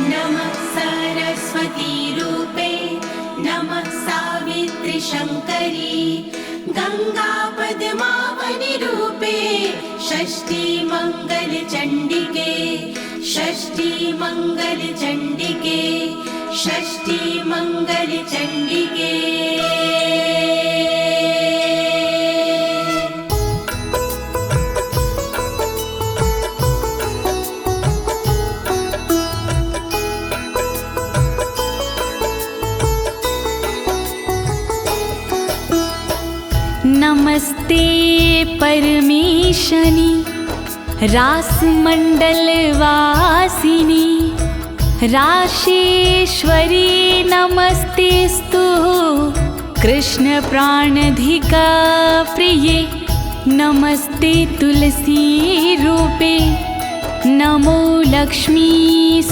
नमः सरस्वती रूपे नमः सावित्री शङ्करी गंगा पद्मावनी रूपे षष्ठी मंगल चंडिके षष्ठी मंगल चंडिके षष्ठी मंगल चंडिके। नमस्ते परमेशनी रासमंडल वासिनी राशेश्वरी नमस्तेस्तु कृष्ण प्राणधिका प्रिये नमस्ते तुलसी रूपे नमो लक्ष्मी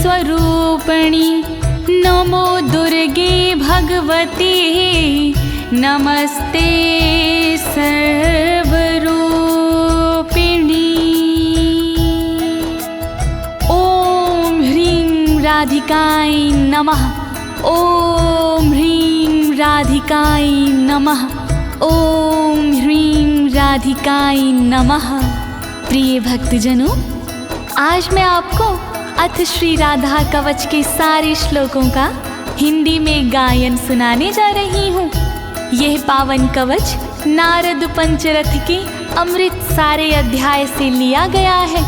स्वरूपिणी नमो दुर्गे भगवती नमस्ते सर्वरूपिणी। ओम ह्रीं राधिकाय नमः ओम ह्रीं राधिकाय नमः ओम ह्रीं राधिकाय नमः। प्रिय भक्तजनों, आज मैं आपको अथ श्री राधा कवच के सारे श्लोकों का हिंदी में गायन सुनाने जा रही हूँ। यह पावन कवच नारद पंचरथ के अमृत सारे अध्याय से लिया गया है।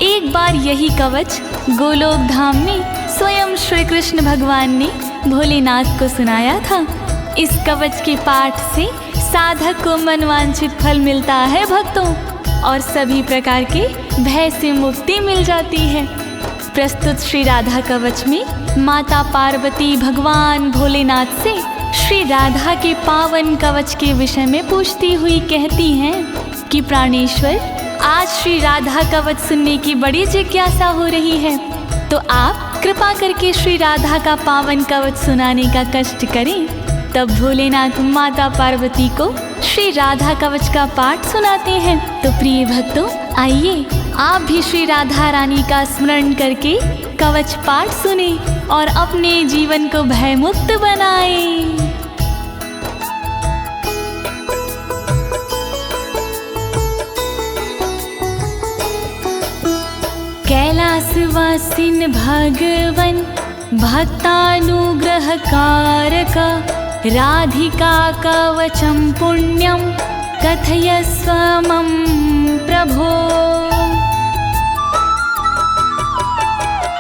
एक बार यही कवच गोलोक धाम में स्वयं श्री कृष्ण भगवान ने भोलेनाथ को सुनाया था। इस कवच के पाठ से साधक को मनवांछित फल मिलता है भक्तों, और सभी प्रकार के भय से मुक्ति मिल जाती है। प्रस्तुत श्री राधा कवच में माता पार्वती भगवान भोलेनाथ से श्री राधा के पावन कवच के विषय में पूछती हुई कहती हैं कि प्राणेश्वर, आज श्री राधा कवच सुनने की बड़ी जिज्ञासा हो रही है, तो आप कृपा करके श्री राधा का पावन कवच सुनाने का कष्ट करें। तब भोलेनाथ माता पार्वती को श्री राधा कवच का पाठ सुनाते हैं। तो प्रिय भक्तों, आइए आप भी श्री राधा रानी का स्मरण करके कवच पाठ सुने और अपने जीवन को भयमुक्त बनाएं। कैलासवासिन भगवन भक्तानुग्रहकारक राधिका कवचम पुण्यम कथयस्व मम प्रभो।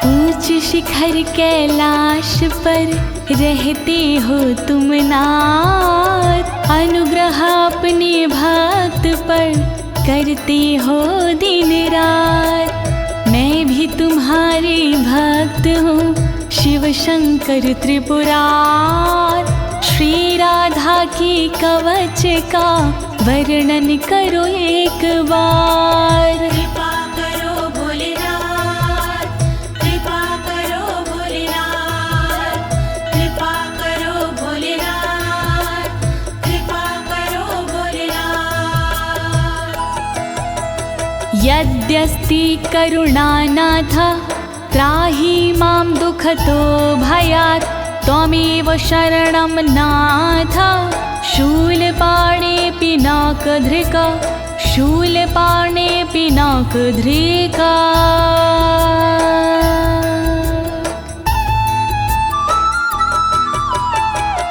ऊंच शिखर कैलाश पर रहते हो तुम नाथ, अनुग्रह अपने भक्त पर करते हो दिन रात। मैं भी तुम्हारे भक्त हूँ शिव शंकर त्रिपुरार, श्री राधा के कवच का वर्णन करो एक बार। कृपा करो भोलेनाथ, कृपा करो भोलेनाथ, कृपा करो भोलेनाथ, कृपा करो भोलेनाथ। यद्यस्ति करुणानाथ त्राहि मां दुःखतो भयात्, त्वमेव शरणं नाथ शूलपाणे पिनाकधृका शूलपाणे पिनाकधृका।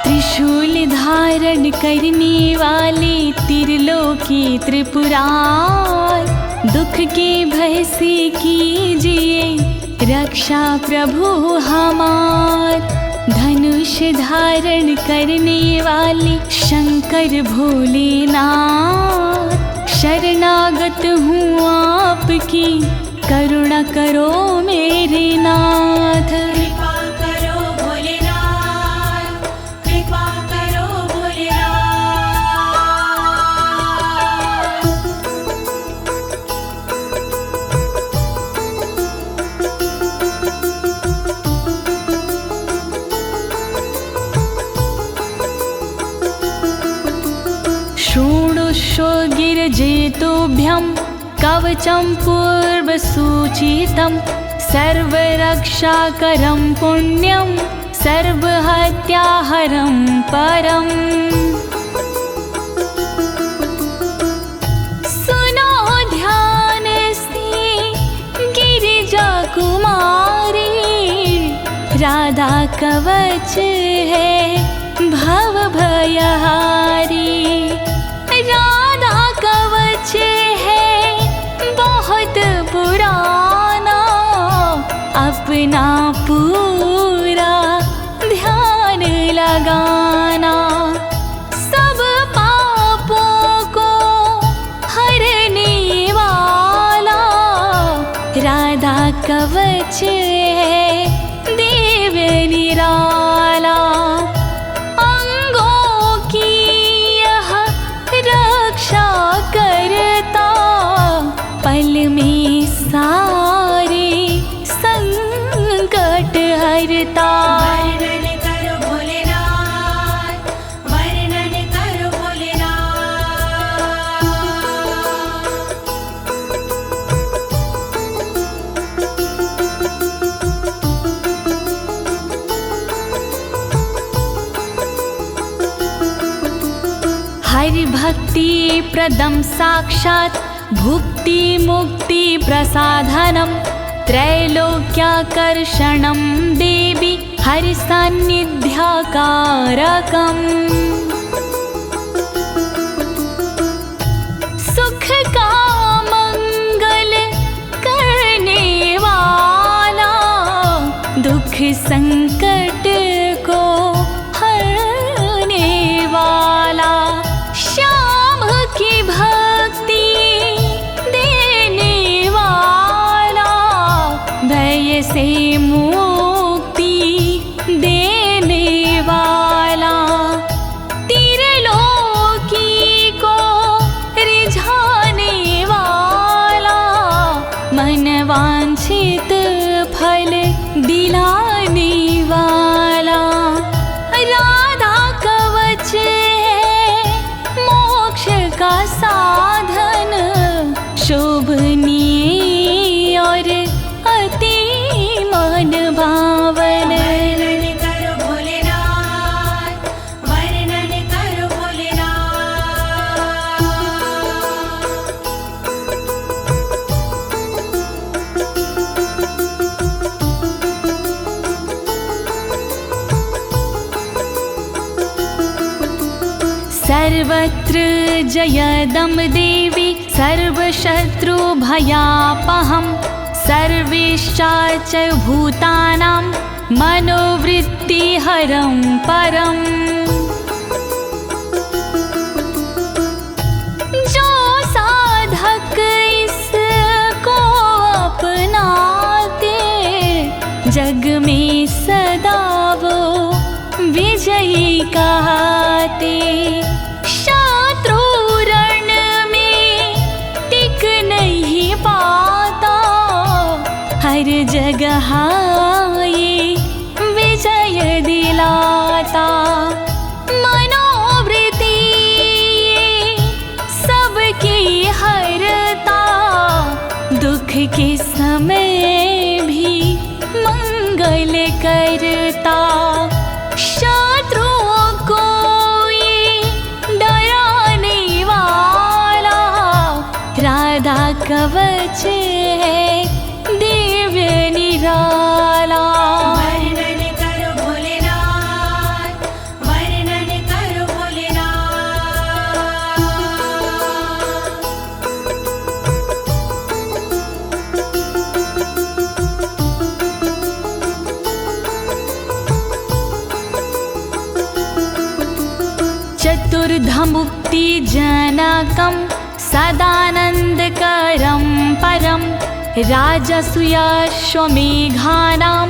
त्रिशूल धारण करने वाले त्रिलोकी त्रिपुरार, दुख के भय से कीजिए रक्षा प्रभु हमार। धनुष धारण करने वाले शंकर भोलेनाथ, शरणागत हूँ आपकी करुणा करो मेरे नाथ। कृपा करो भोलेनाथ, कृपा करो भोलेनाथ। शृणुष्व गिरिजेतुभ्यं कवचं पूर्वसूचितं, सर्वरक्षाकरं पुण्यं सर्वहत्याहरं परम्। सुनो ध्यान से गिरिजा कुमारी, राधा कवच है भव भयहारी। राधा कवच है बहुत पुराना, अपना पूरा ध्यान लगाना। सब पापों को हरने वाला राधा कवच है देव निराला। अंगों की यह रक्षा करता, पल में सारे संकट हरता। वर्णन करो भोलेनाथ, वर्णन करो भोलेनाथ। हरि भक्ति प्रदम साक्षात् भुक्ति मुक्ति प्रसाधनम्। त्रैलोक्याकर्षणं देवी हरि सान्निध्यकारकम्। सुख का मंगल करने वाला, दुख संकट को हरने वाला। श्याम की भक्ति देने वाला, भय से मुक्ति देने वाला। त्रिलोकी को रिझाने वाला, मन वांछित फल दिलाने वाला। राधा कवच है मोक्ष का साधन, शोभनीय और अति मन भावन। वर्णन करो भोलेनाथ, वर्णन करो भोलेनाथ। सर्वत्र जयदं देवी सर्वशत्रुभयापहम्। सर्वेश्चाच भूतानां मनोवृत्तिहरं परम्। जो साधक इसको अपनाते, जग में सदा वो विजयी कहते। शत्रु रण में टिक नहीं पाता, हर जगह ये विजय दिलाता। मनोवृत्ति सबकी हरता, दुख के समय भी मंगल करता। शत्रुओं को ये डराने वाला, राधा कवच है दिव्य निराला। वर्णन करो भोलेनाथ, वर्णन करो भोलेनाथ। चतुर्धमुक्ति जनकं सदानन्दकरं परं। राजसूयाश्वमेघानां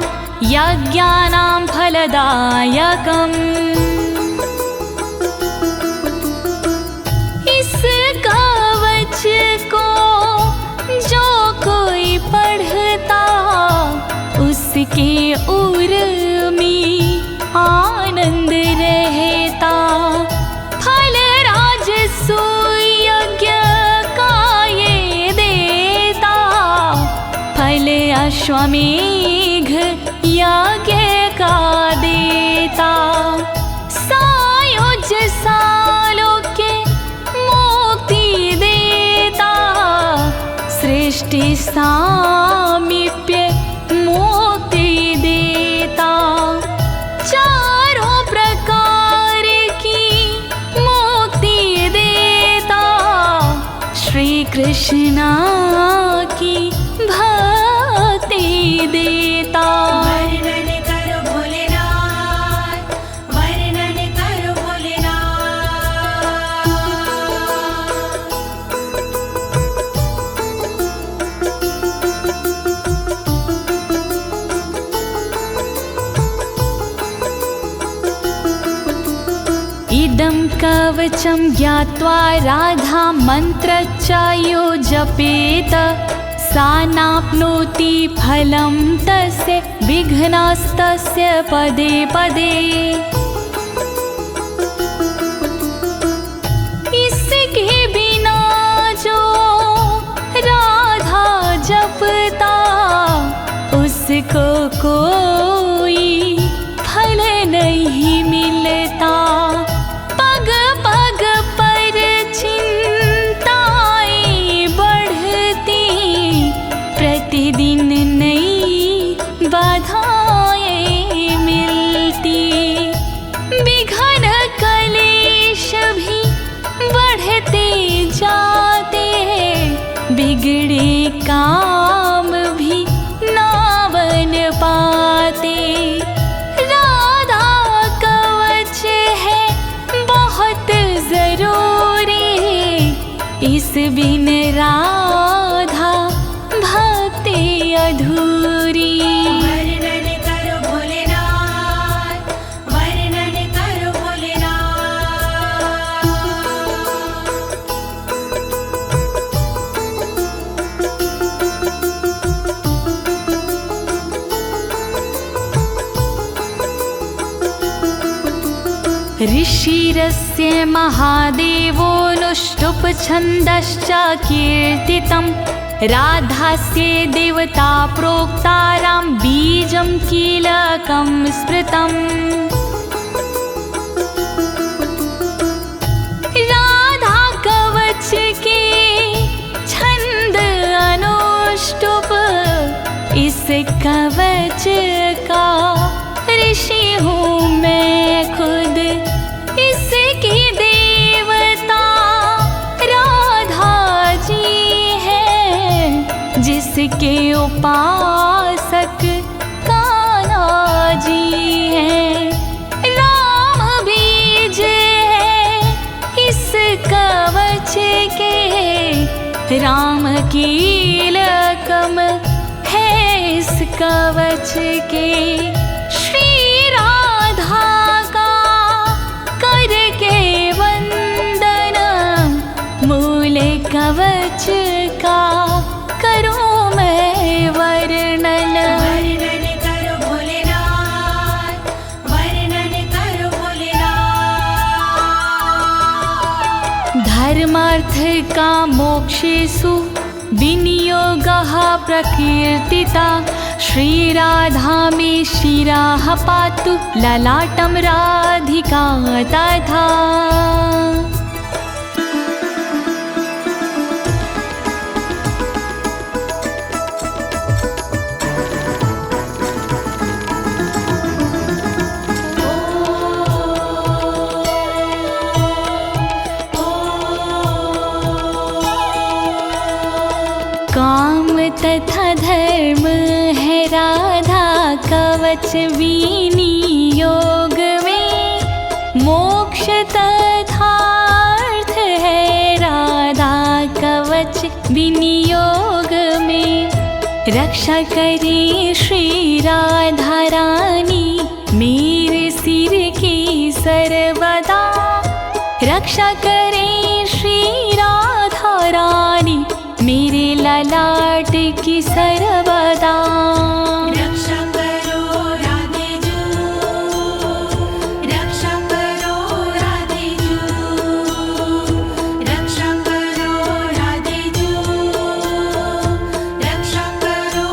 यज्ञानां फलदायकम्। इस कवच को जो कोई पढ़ता, उसके उर में आनंद रहता। फल राजसूय यज्ञ का ये देता, फल अश्वमेघ यज्ञ का देता, सायुज सालोक्य मुक्ति देता, सृष्टि सामीप्य मुक्ति देता, चारों प्रकार की मुक्ति देता, श्री कृष्ण की भक्ति देता। वर्णन करो भोलेनाथ, वर्णन करो भोलेनाथ। इदं कवचं ज्ञात्वा राधा मन्त्रच्चायो जपेत, सा नाप्नोति फलं तस्य विघ्नास्तस्य पदे पदे। इसके बिना जो राधा जपता, उसको कोई फल नहीं मिलता। पग पग पर चिंताएं बढ़ती, प्रतिदिन नई बाधाएं मिलती, विघ्न कलेश भी बढ़ते जाते, बिगड़े काम भी ना बन पाते। राधा कवच है बहुत जरूरी, इस बिन राधा भक्ति अधूरी। वर्णन करो भोलेनाथ, वर्णन करो भोलेनाथ। ऋषिरस्य महादेवोऽनुष्टुप् छन्दश्च कीर्तितं, राधास्य देवता प्रोक्तारां बीजं कीलकं स्मृतम्। राधा कवच के छंद अनुष्टुप, इस कवच का ऋषि हूँ मैं खुद, इसकी देवता राधा जी है, जिसके उपासक कान्हा जी हैं। राम बीज है इस कवच के, राम कीलकम है इस कवच के। श्री राधा का करके वंदन, मूल कवच का करूं मैं वर्णन। वर्णन करो भोलेनाथ, वर्णन करो भोलेनाथ। धर्मार्थ का मोक्षेषु विनियोगः प्रकीर्तिता, श्रीराधा मे शिरः पातु ललाटं राधिका तथा। काम तथा धर्म है राधा कवच विनियोग में, मोक्ष तथा अर्थ है राधा कवच विनियोग में। रक्षा करे श्री राधा रानी मेरे सिर की सर्वदा, रक्षा करे श्री राधा रानी मेरे ललाट की सर्वदा। रक्षा करो राधे जू, रक्षा करो राधे जू, रक्षा करो राधे जू, रक्षा करो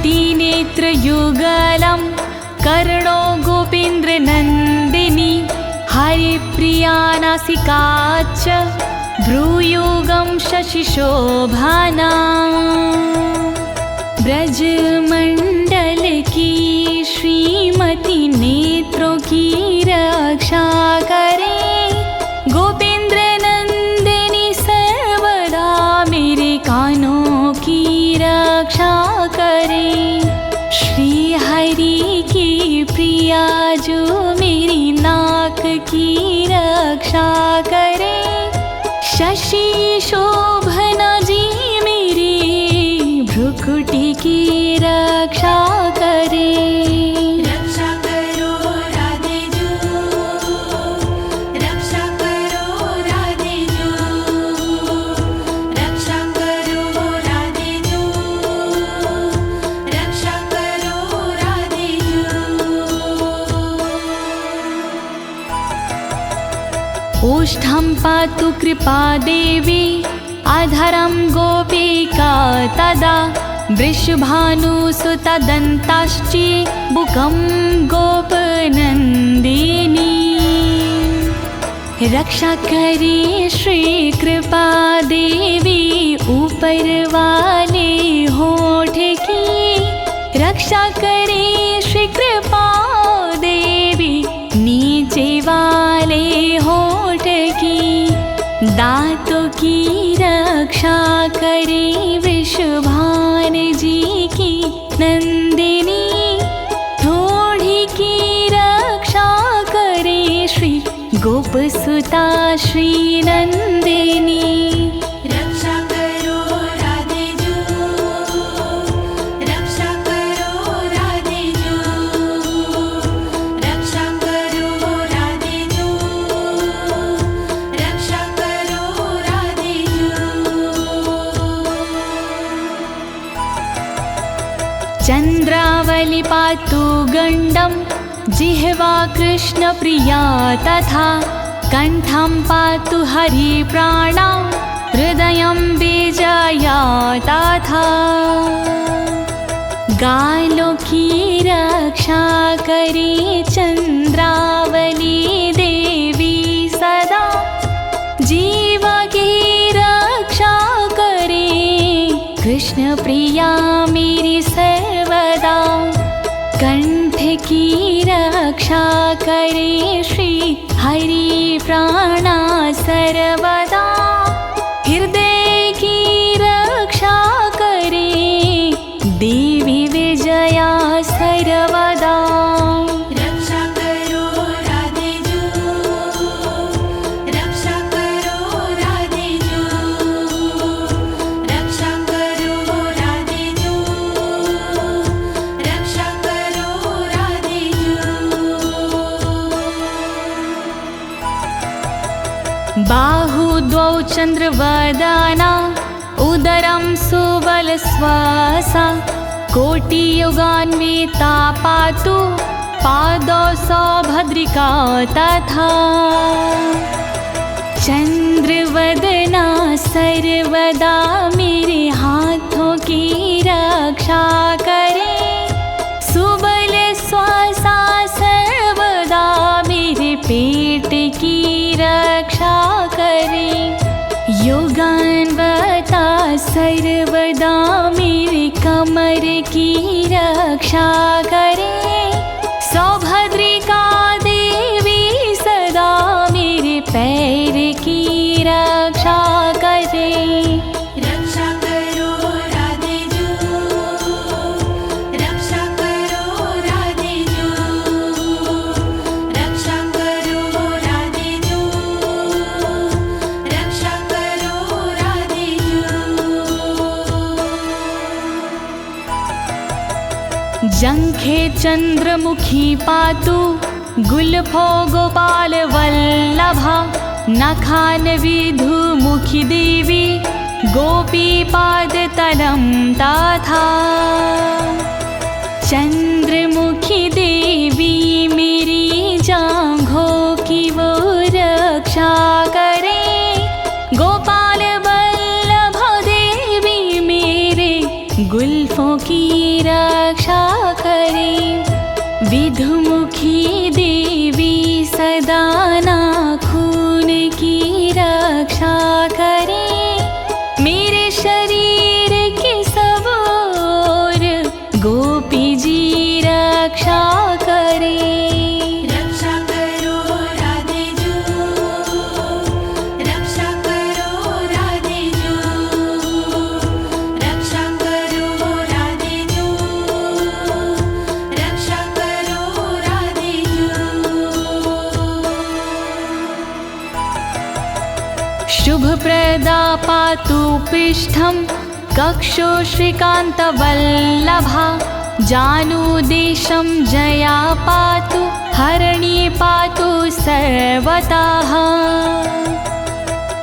कोटिनेत्रयुगलं कर्णो गोपेन्द्रनन्दिनी हरिप्रिया नासिका च भ्रूयुगं शशिशोभना ब्रजमंडल की श्रीमती नेत्रों की रक्षा करे गोपेंद्र नंदिनी सर्वदा मेरे कानों की रक्षा करे श्री हरि की प्रिया जो मेरी नाक की रक्षा करे शशि शोभना जी मेरी भ्रुकुटी की रक्षा करे रक्षा करो राधे जू रक्षा करो राधे जू रक्षा करो राधे जू रक्षा करो राधे जू ओष्ठं पातु कृपा देवी अधरं गोपिका तदा वृषभानुसुतदन्ताश्ची बुकं गोपनन्दिनी रक्षा करे श्री कृपा देवी ऊपर वाले होठ की रक्षा करे श्री कृपा देवी नीचे वाले होठ की दांतों की रक्षा करे वृषभान जी की नंदिनी थोड़ी की रक्षा करे श्री गोपसुता श्री नंदिनी रक्षा करो राधे जू रक्षा करो राधे जू रक्षा करो राधे जू रक्षा करो राधे जू चंद्रावली पातु गंडम जिह्वा कृष्ण प्रिया तथा कंठं पातु हरि प्राणा हृदयं विजया तथा गालों की रक्षा करे चंद्रावली देवी सदा जीव की रक्षा करे कृष्ण प्रिया मेरी सर्वदा कंठ की रक्षा करे श्री हरि प्राणा सर्वदा हृदय की रक्षा करे देवी विजया सर्वदा रक्षा करो राधे जू रक्षा करो राधे जू रक्षा करो राधे जू रक्षा करो राधे जू बाहु द्वौ चंद्रवदना उदरं सुबलश्वासा कोटियुगान्विता पातु पादौ सौभद्रिका तथा चंद्रवदना सर्वदा मेरे हाथों की रक्षा करे सुबल श्वासा सर्वदा मेरे पेट की रक्षा करे योगान्वता सर्वदा मेरे कमर की रक्षा करे सौभद्रिका देवी सदा मेरे पैर की रक्षा करे रक्षा करो राधे जू रक्षा करो राधे जू रक्षा करो राधे जू रक्षा करो राधे जू जंघे चंद्रमुखी पातु गुल्फो गोपाल वल्लभा नखान विधुमुखी देवी गोपी पाद तलं तथा चंद्रमुखी देवी मेरी जांघों की वो रक्षा करे गोपाल वल्लभ देवी मेरे गुल्फों की रक्षा करे। विधुमुखी देवी सदा नाखून की रक्षा करे। मेरे शरीर की सब ओर गोपी जी रक्षा करे। रक्षा करो राधे जू, रक्षा करो राधे जू, रक्षा करो राधे जू, रक्षा करो राधे जू। शुभप्रदा पातु पृष्ठं कक्षो श्रीकान्तवल्लभा। जानुदेशं जया पातु हरिणी पातु सर्वतः।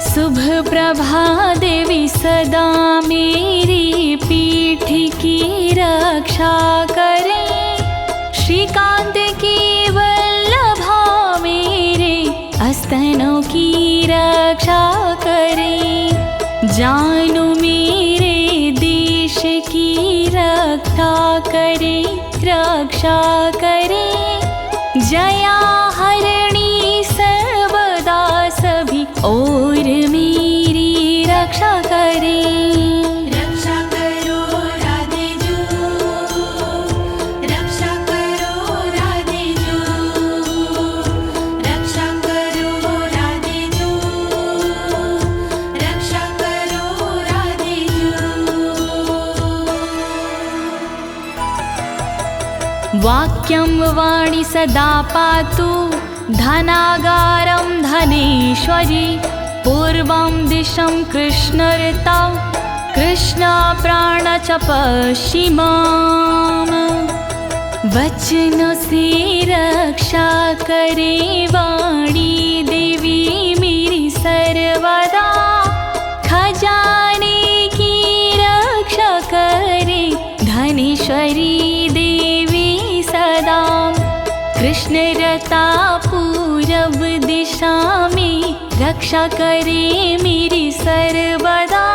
शुभप्रभा देवी सदा मेरी पीठ की रक्षा करे। श्रीकांत की वल्लभा मेरे स्तनों की रक्षा करे। जानू मेरे देश की रक्षा करे, रक्षा करे। जया हरिणी सर्वदा सभी और मेरी रक्षा करे। रक्षा करो राधे जू, रक्षा करो राधे जू, रक्षा करो राधे जू, रक्षा करो राधे जू। वाक्यं वाणी सदा पातु धनागारं धनेश्वरी। पूर्वं दिशं कृष्णऋतौ कृष्णप्राण च पश्चिमाम्। वचन से रक्षा करे वाणी देवी मेरी सर्वदा। खजाने की रक्षा करे धनेश्वरी देवी सदा। कृष्णरता पूरब दिशा में रक्षा करे मेरी सर्वदा।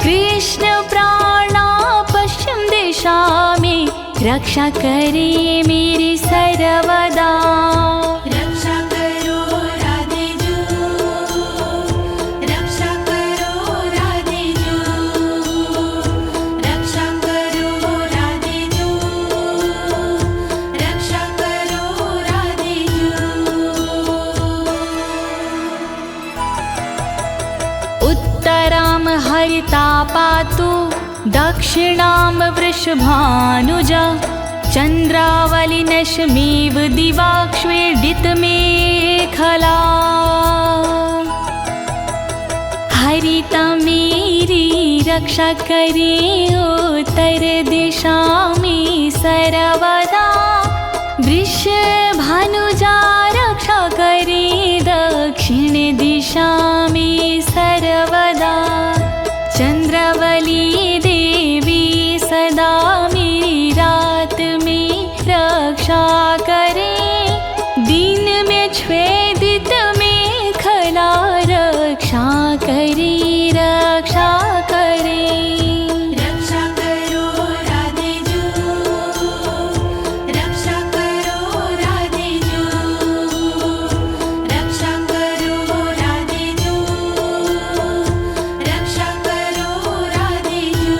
कृष्ण प्राणा पश्चिम दिशा में रक्षा करे मेरी सर्वदा। रक्षा करो राधे जू, रक्षा करो राधे जू, रक्षा करो राधे जू, रक्षा करो राधे जू। उत्तरां हरिता पातु दक्षिणां वृषभानुजा। चन्द्रावलिनशमेव दिवाक्ष्वेडितमेखला। हरिता मेरी रक्षा करे उत्तर दिशा में सर्वदा। वृषभानुजा रक्षा करे दक्षिण दिशा में सर्वदा। चंद्रावली देवी सदा मेरी रात में रक्षा करे। दिन में छेदित में खला रक्षा करे, रक्षा करे। रक्षा करो राधे जू, रक्षा करो राधे जू, रक्षा करो राधे जू, रक्षा करो राधे जू।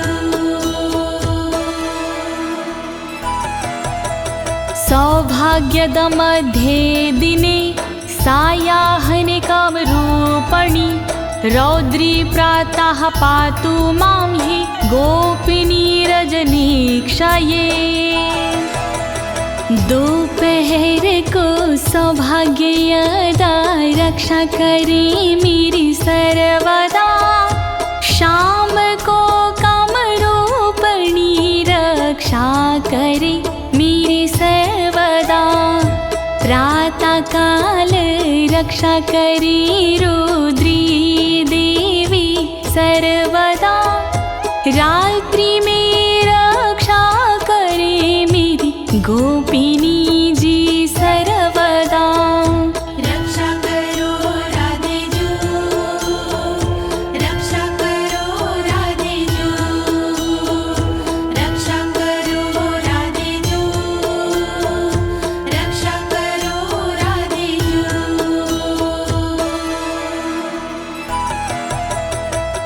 सौभाग्यद मध्ये दिने सायाह्निकं रूपणि। रौद्री प्रातः पातु मां हि गोपिनी रजनीक्षये। दोपहर को सौभाग्यदा रक्षा करे मेरी सर्वदा। शाम को कामरूपिणी रक्षा करे मेरी सर्वदा। प्रातः काल रक्षा करे रुद्री देवी सर्वदा। रात्रि में रक्षा करे मेरी गोपिनी जी सर्वदा। रक्षा करो राधे जू, रक्षा करो राधे जू, रक्षा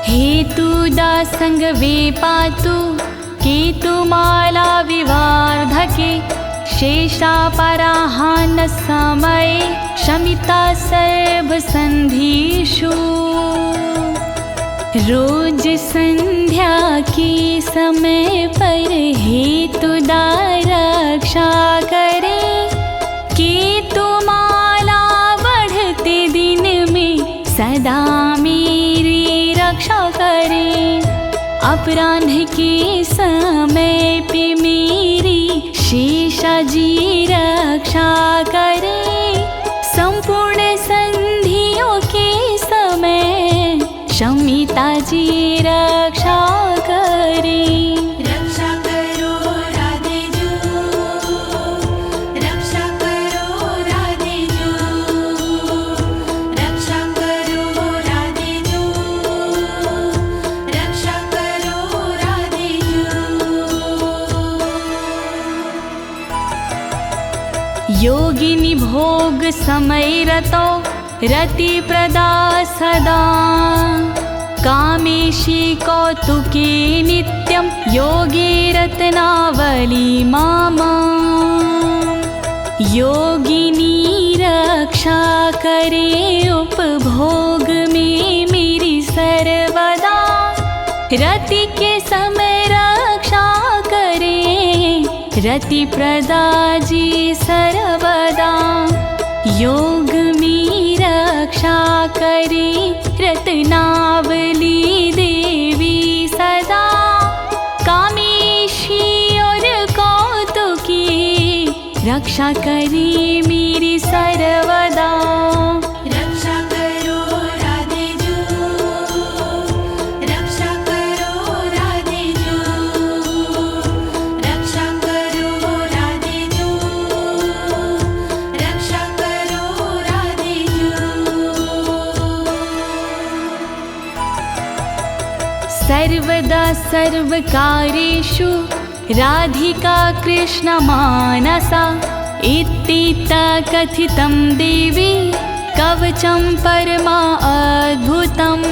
हेतु दासंग वे पातु केतुमाला विवार्धके शेषापराहान समये शमिता सर्वसन्धिषु। रोज संध्या के समय पर हेतुदा रक्षा करे, केतुमाला बढ़ते दिन में सदा मेरी रक्षा करे। अपराह्न के समय पे मेरी शेषाजी रक्षा करे, संपूर्ण संधियों के समय शमिता जी रक्षा करे। रक्षा करो राधे जू, रक्षा करो राधे जू, रक्षा करो राधे जू, रक्षा करो राधे जू। योगिनी भोग समय रतो रति प्रदा सदा, कामेशी कौतुके नित्यं योगे रत्नावली मामा। योगिनी रक्षा करे उपभोग में मेरी सर्वदा, रति के समय रक्षा करे रति प्रदा जी सर्वदा। योग में रक्षा करे रत्नावली देवी सदा, कामेशी और कौतुकी रक्षा करे मेरी सर्वदा। रक्षा करो राधे जू, रक्षा करो राधे जू, रक्षा करो राधे जू, रक्षा करो राधे जू। सर्वदा सर्वकार्येषु राधिका कृष्ण मानसा, इत्थिता कथितं देवी कवचं परमा अद्भुतम्।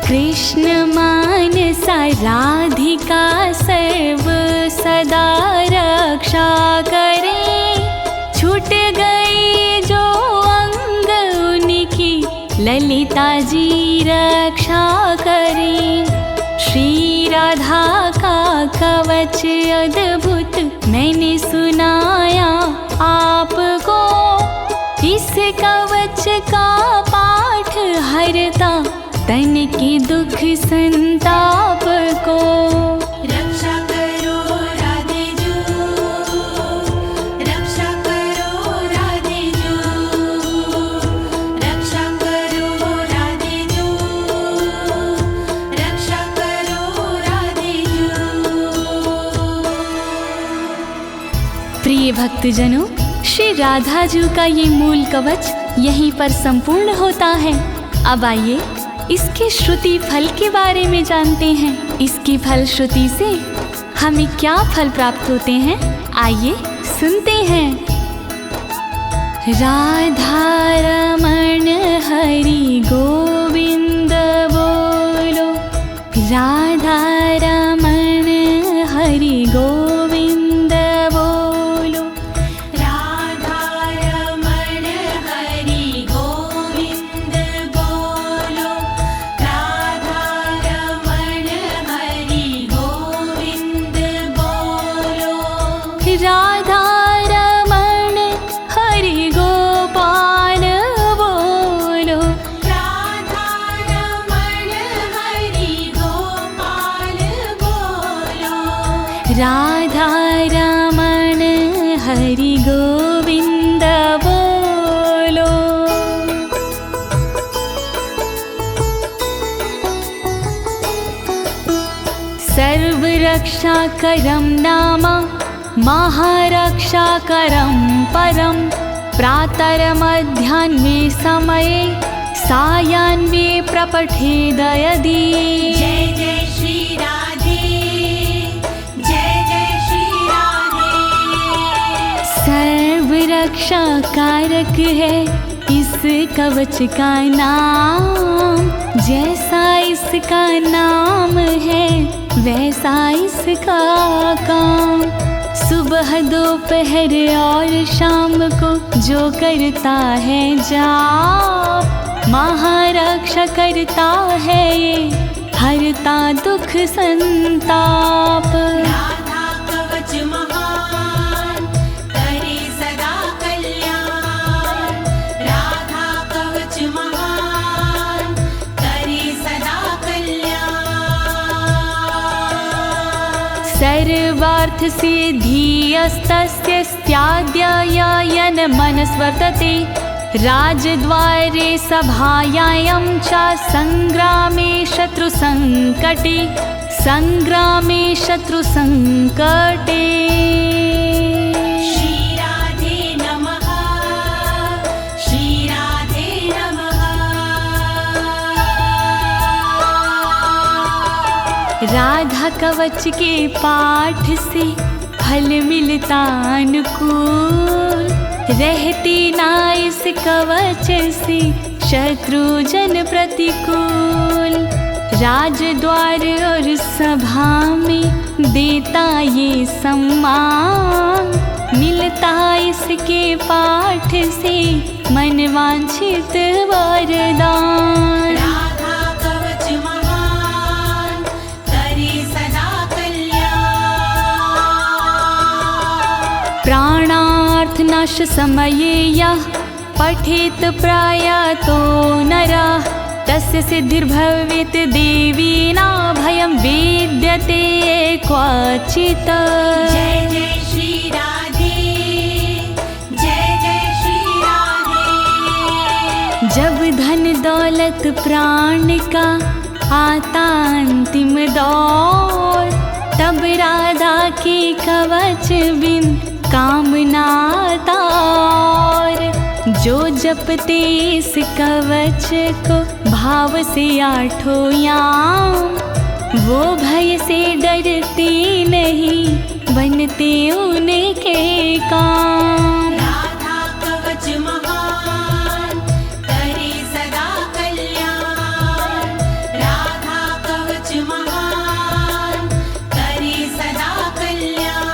कृष्ण मानसा राधिका सर्व सदा रक्षा करे, छूट गई जो अंग उनकी ललिता जी रक्षा करे। श्री राधा का कवच अद्भुत मैंने सुनाया आपको, इस कवच का पाठ हरता तन के दुख संताप को। रक्षा करो राधे जू, रक्षा करो राधे जू, रक्षा करो राधे जू, रक्षा करो राधे जू। प्रिय भक्तजनों, श्री राधा जी का ये मूल कवच यहीं पर संपूर्ण होता है। अब आइए इसके श्रुति फल के बारे में जानते हैं। इसकी फल श्रुति से हमें क्या फल प्राप्त होते हैं, आइए सुनते हैं। राधा रमण हरि गोविंद बोलो, राधा रमण हरि गोविंद बोलो, राधा रमण हरि गोविंद बोलो, राधा रमण हरि गोविंद बोलो, राधा रमण हरि गोपाल बोलो, राधा रमण हरि गोपाल बोलो, राधा रमण हरि गोविंद बोलो। सर्वरक्षाकरं नाम महारक्षाकरं परं, प्रातर्मध्याह्ने समये सायाह्ने प्रपठेद यदि। जय जय श्री राधे, जय जय श्री राधे। सर्वरक्षा कारक है इस कवच का नाम, जैसा इसका नाम है वैसा इसका काम। सुबह दोपहर और शाम को जो करता है जाप, महारक्षा करता है ये, हरता दुख संताप। राधा कवच महान करे सदा कल्याण, राधा कवच महान करे सदा कल्याण। सर्वार्थ सिद्धिस्तस्य स्याद्ययन मनस्वर्तते, राजद्वारे सभायां च संग्रामे शत्रुसंकटे, संग्रामे शत्रुसंकटे। श्री राधे नमः, श्री राधे नमः। राधा कवच के पाठ से फल मिलता अनुकूल, रहती ना इस कवच से शत्रु जन प्रतिकूल। राजद्वार और सभा में देता ये सम्मान, मिलता इसके पाठ से मनवांछित वरदान। राधा कवच महान करे सदा कल्याण, प्राणार्थनाश समये यः पठेत प्रयातो नरः, तस्य सिद्धिर्भवेत् देवी न भयं विद्यते क्वचित्। जय जय श्री राधे, जय जय श्री राधे। जब धन दौलत प्राण का आता अंतिम दौर, तब राधा के कवच बिन कामना तार। जो जपते इस कवच को भाव से आठों याम, वो भय से डरते नहीं, बनते उनके काम। राधा कवच महान करे सदा कल्याण, राधा कवच महान करे सदा कल्याण।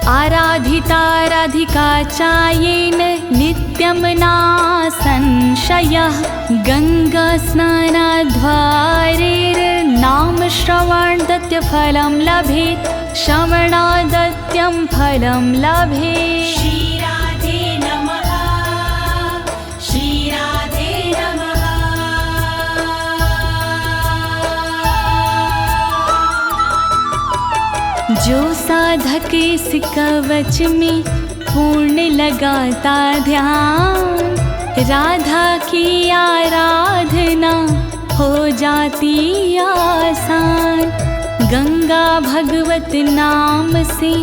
आराधिता राधिका चायेन नित्यं ना संशयः, गंगा स्नानाद्वारेर्नाम श्रवणादत्य फलं लभेत्, श्रवणादत्यं फलं लभेत्। श्री राधे नमः, श्री राधे नमः। जो साधक इस कवच में पूर्ण लगाता ध्यान, राधा की आराधना हो जाती आसान। गंगा भगवत नाम से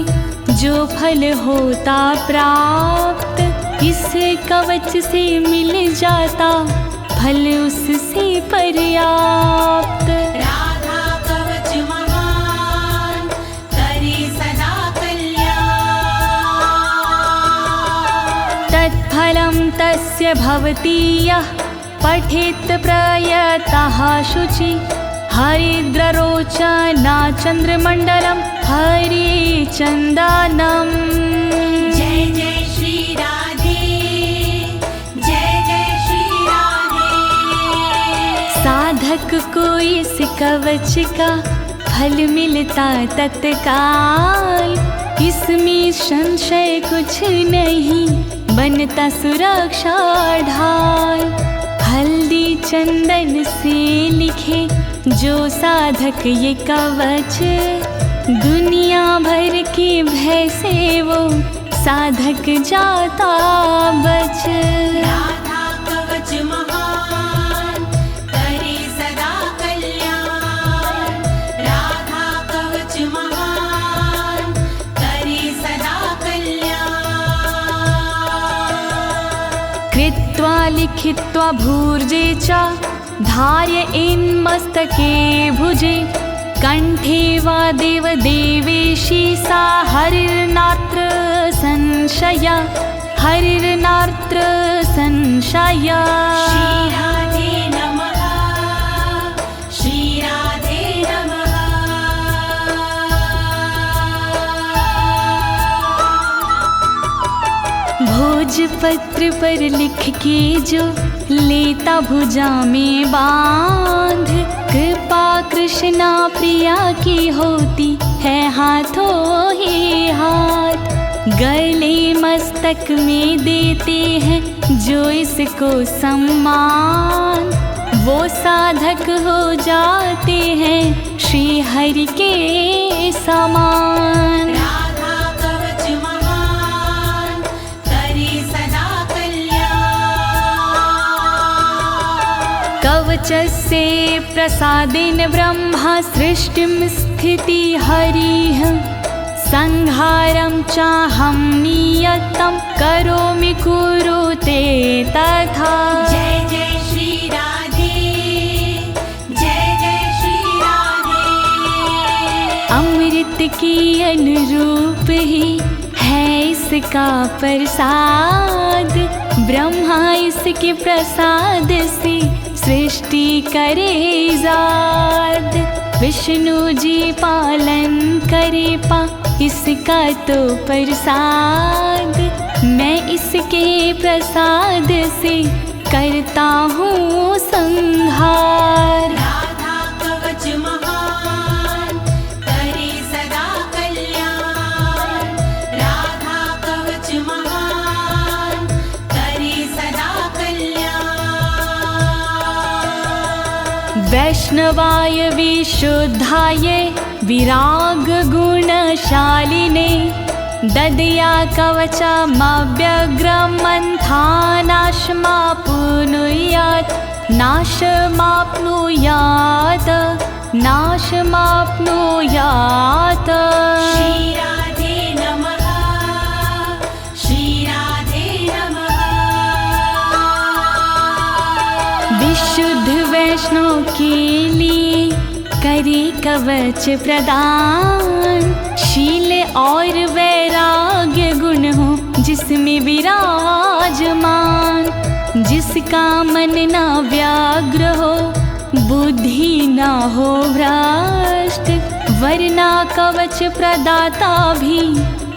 जो फल होता प्राप्त, इस कवच से मिल जाता फल उससे पर्याप्त। राधा कवच महान करे सदा कल्याण, तत्फलं तस्य भवति यः पठेत् प्रयतः शुचि, हरिद्ररोचना चन्द्रमण्डलं हरिचन्दनम्। जय जय श्री राधे, जय जय श्री राधे। साधक को इस कवच का फल मिलता तत्काल, इसमें संशय कुछ नहीं, बनता सुरक्षा ढाल। हल्दी चंदन से लिखे जो साधक ये कवच, दुनिया भर के भय से वो साधक जाता बच। राधा कवच महान करे सदा कल्याण, राधा कवच महान करे सदा कल्याण। कृत्वा लिखित्वा भूर्जे च धार्य इन्मस्तके भुजे, कंठे वा देव देवेशी सा हरिर्नात्र संशय, हरिर्नात्र संशय। श्री पत्र पर लिख के जो लेता भुजा में बांध, कृपा कृष्णा प्रिया की होती है हाथों ही हाथ। गले मस्तक में देते हैं जो इसको सम्मान, वो साधक हो जाते हैं श्री हरि के समान। राधा कवच महान करे सदा कल्याण। कवचस्य प्रसादेन ब्रह्मा सृष्टिं स्थिति हरिः, संहारं चाहं नियतं करोमि कुरुते तथा। जय जय श्री राधे, जय जय श्री राधे। अमृत के अनुरूप ही है इसका प्रसाद, ब्रह्मा इसके प्रसाद से सृष्टि करे जाद। विष्णु जी पालन करे पा इसका तो प्रसाद, मैं इसके प्रसाद से करता हूँ संहार। राधा कवच महान करे सदा कल्याण। राधा कवच महान करे सदा कल्याण। वैष्णवाय विशुद्धाय विराग गुणशालिने, ददया कवचमव्यग्रमन्थानाशमाप्नुयात्, नाशमाप्नुयात्, नाशमाप्नुयात्। श्री राधे नमः, श्री राधे नमः। विशुद्ध वैष्णव के लिए करे कवच प्रदान, शील और वैराग्य गुण हो जिसमें विराजमान। जिसका मन ना व्याग्र हो, बुद्धि ना हो भ्रष्ट, वरना कवच प्रदाता भी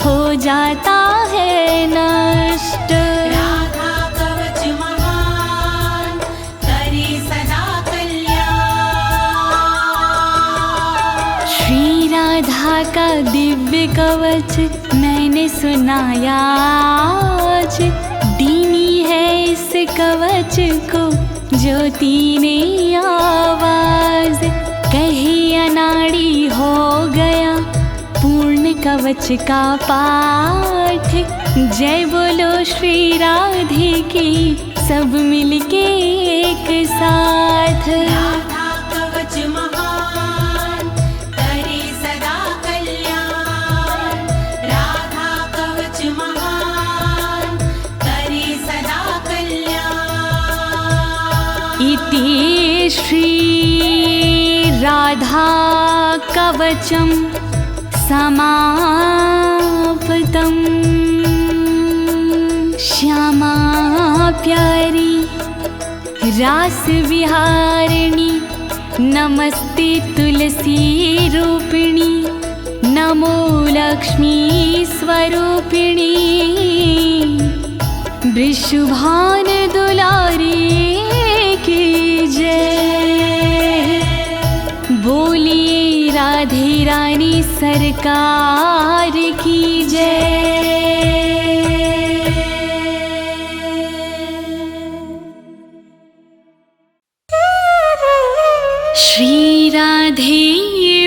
हो जाता है नष्ट। राधा कवच महान करे सदा कल्याण। श्री राधा का दिव्य कवच मैंने सुनाया आज, दीनी है इस कवच को ज्योति ने आवाज। कहीं अनाड़ी हो गया पूर्ण कवच का पाठ, जय बोलो श्री राधे की सब मिलके एक साथ। राधा कवच महान करे सदा कल्याण। राधा कवच महान करे सदा कल्याण। इति श्री राधा कवचम समाप्तम्। श्यामा प्यारी रास विहारिणी, नमस्ते तुलसी रूपिणी, नमो लक्ष्मी स्वरूपिणी। वृषभान दुलारी की जय, बोलिए राधे रानी सरकार की जय। श्री राधे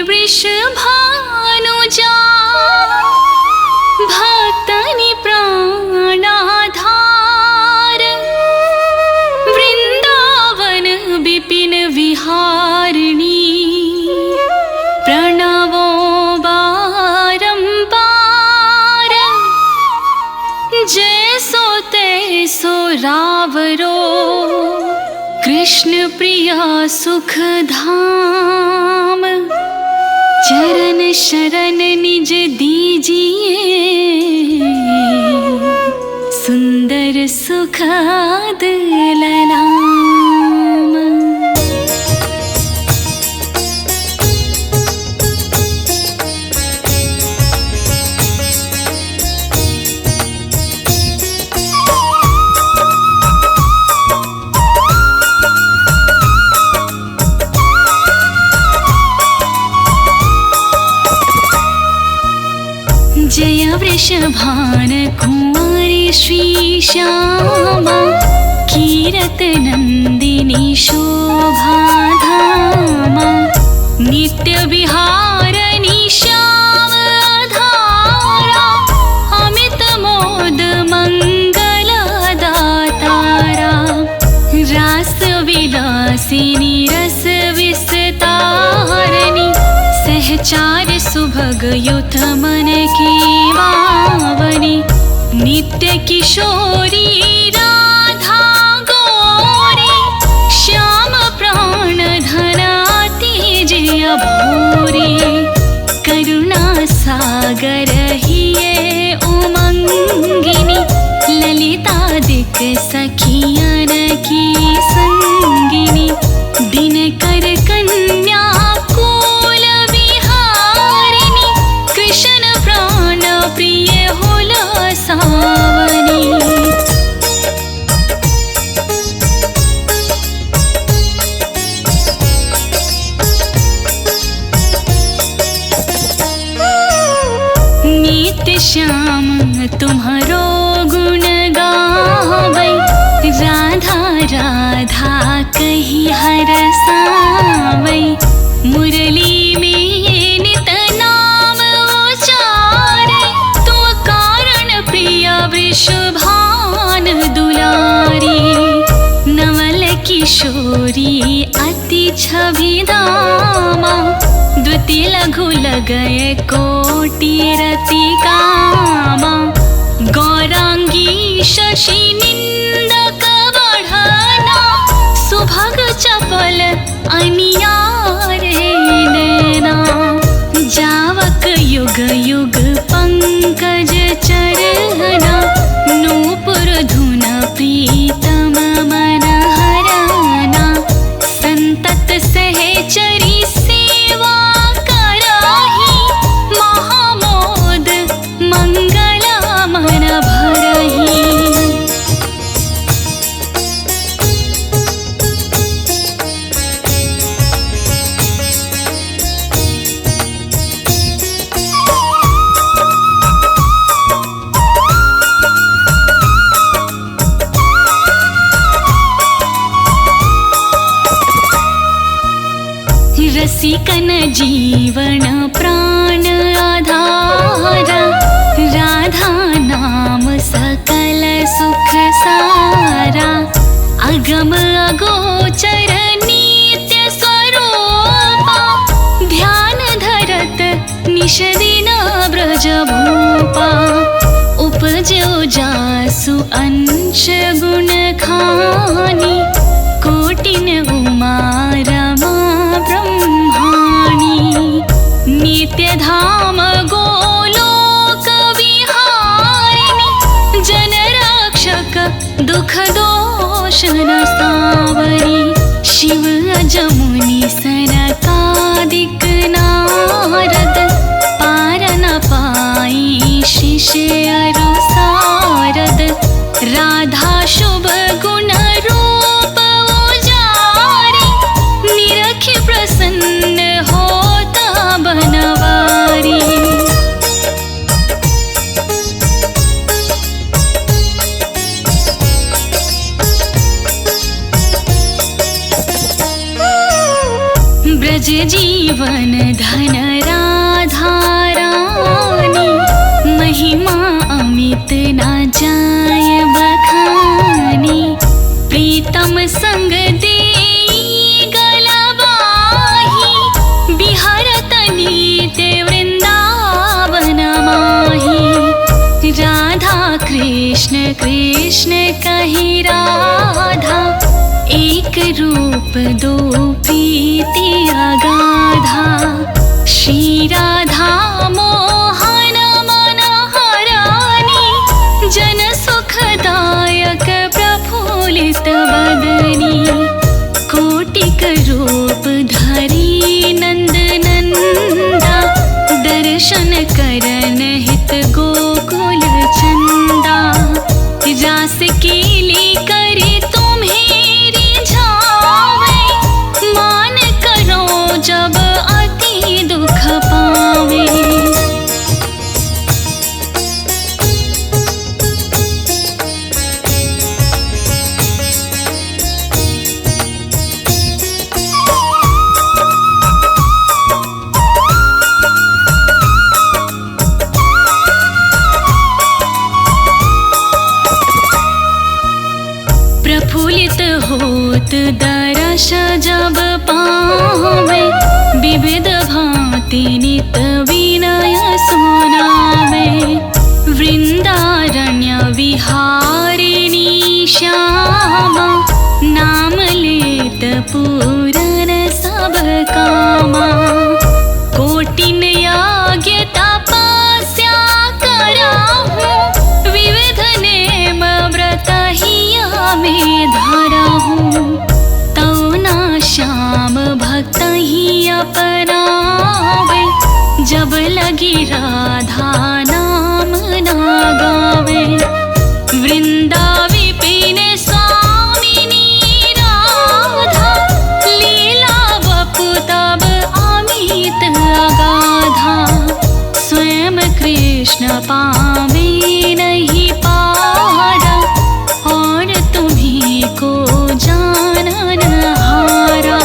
वृषभानुजा, भक्तनि प्राणाधार, वृंदावन विपिन विहारिणी, प्रणवो बारंबार। जैसो तैसो रावरो, कृष्ण प्रिया सुख धाम। चरण शरण निज दीजिए, सुंदर सुखद ललाम। वृषभान कुमारी श्री श्यामा कीरत नंदिनी शोभाधामा नित्य विहारणी श्याम धारा अमित मोद मंगल दातारा रास विलासिनी रस विस्तारणी सहचार सुभग युत मन की वावनी नित्य किशोरी राधा गौरी श्याम प्राण धन तेजय भूरी करुणा सागर हिये उमंगिनी ललितादिक सखियन की संगिनी दिनकर कन्या कुल विहारिणी कृष्ण प्राण प्रिय होल सावनी। नित्य श्याम तुम्हारो गुण गावै राधा राधा कही हरसावै मुरली में नित नाम उचारे तू कारण प्रिय वृषभान दुलारी नवल किशोरी अति छविदामा द्वितीय लघु लगय कोटि रति कामा गौरांगी शशि निंदक बढ़ना सुभग चपल अनियारे नैना जावक युग युग पंकज चरना नूपुर धुन प्रीतम मन हरना संतत सहचरी सेवा कराही महामोद मंगल मन भरही। रसिकन जीवन प्राण आधारा राधा नाम सकल सुख सारा अगम अगोचर नित्य स्वरूपा ध्यान धरत निश दिन ब्रज भूपा उपजो जासु अंश गुण खानी कोटिन उमा रमा ब्रह्माणी नित्य धाम गोलोक विहारिणी जन रक्षक दुख दोष न सावरी शिव अजमुनि सनकादिक नारद पार न पाई शिष्य अरु सारद राधा शुभ गुण रूप उजारी निरखि प्रसन्न होता बनवारी। ब्रज जीवन धन राधा रानी महिमा अमित न जाय बखानी प्रीतम संग देई गलबाही बिहरत नित्य वृंदावन माही राधा कृष्ण कृष्ण कही राधा एक रूप दो प्रीति अगाधा श्री राधा मोहन मन हरानी जन सुखदायक प्रफुल्लित बदनी कोटिक रूप धरी नंद नंदा दर्शन करन हित गोकुल चंदा रास केली करे तुम्हें रिझावे मान करो जब अति दुख पावे। यश जब पावे, विविध भांति नित विनय सुनावे। वृंदारण्य विहारिणी श्यामा, नाम लेत पूरन सब कामा। कोटिन यज्ञ तपस्या कराहूँ, विविध नेम व्रत हिया में धराहूँ। तौ ना श्याम भक्त ही अपनावे, जब लगी राधा नाम ना गावे। वृंदा विपिन स्वामिनी राधा, लीला वपु तब अमित अगाधा। स्वयं कृष्ण पावे नहीं पारा, और तुम्हीं को जानन हारा।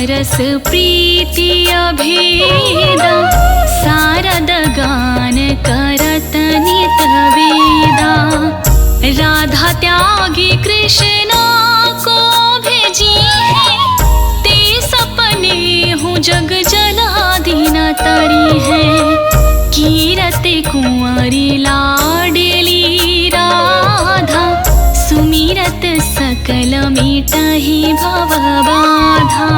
रस प्रीति अभेदा, सारद गान करत नित वेदा। राधा त्यागी कृष्णा को भेजी है, ते सपने हूँ जग जलादीन तरी है। कीरते कुंवरी लाडली राधा, सुमिरत सकल मिटहि भव बाधा।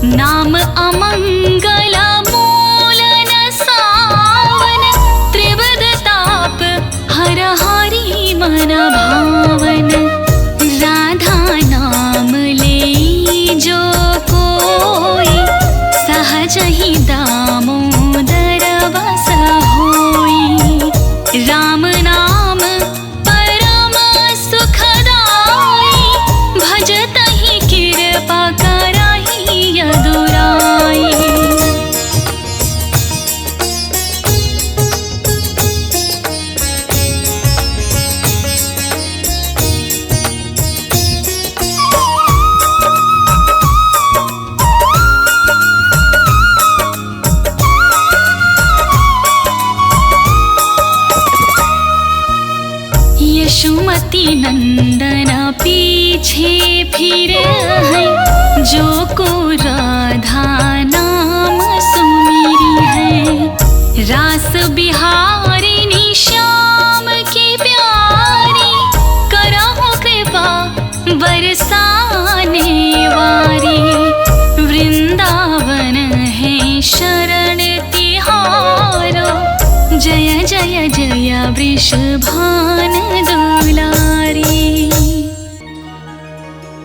नाम अमंगल मूल न सावन, त्रिविध ताप हर हरि मन भावन। राधा नाम ले जो कोई, सहज ही दामोदर बस होई। राम नाम परम सुखदाई, भजत ही कृपा करहि यदुराई। यशोमती नंदन पीछे फिरे हैं, जो को राधा नाम सुमिरी है। रास बिहारिणी श्याम की प्यारी, करहु कृपा बरसाने वारी। वृंदावन है शरण तिहारो, जय जय जय वृषभान दुलारी।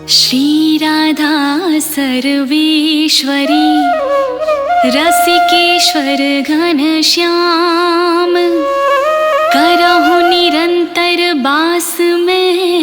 श्री राधा सर्वेश्वरी, रसिकेश्वर घन श्याम। करहु निरंतर बास में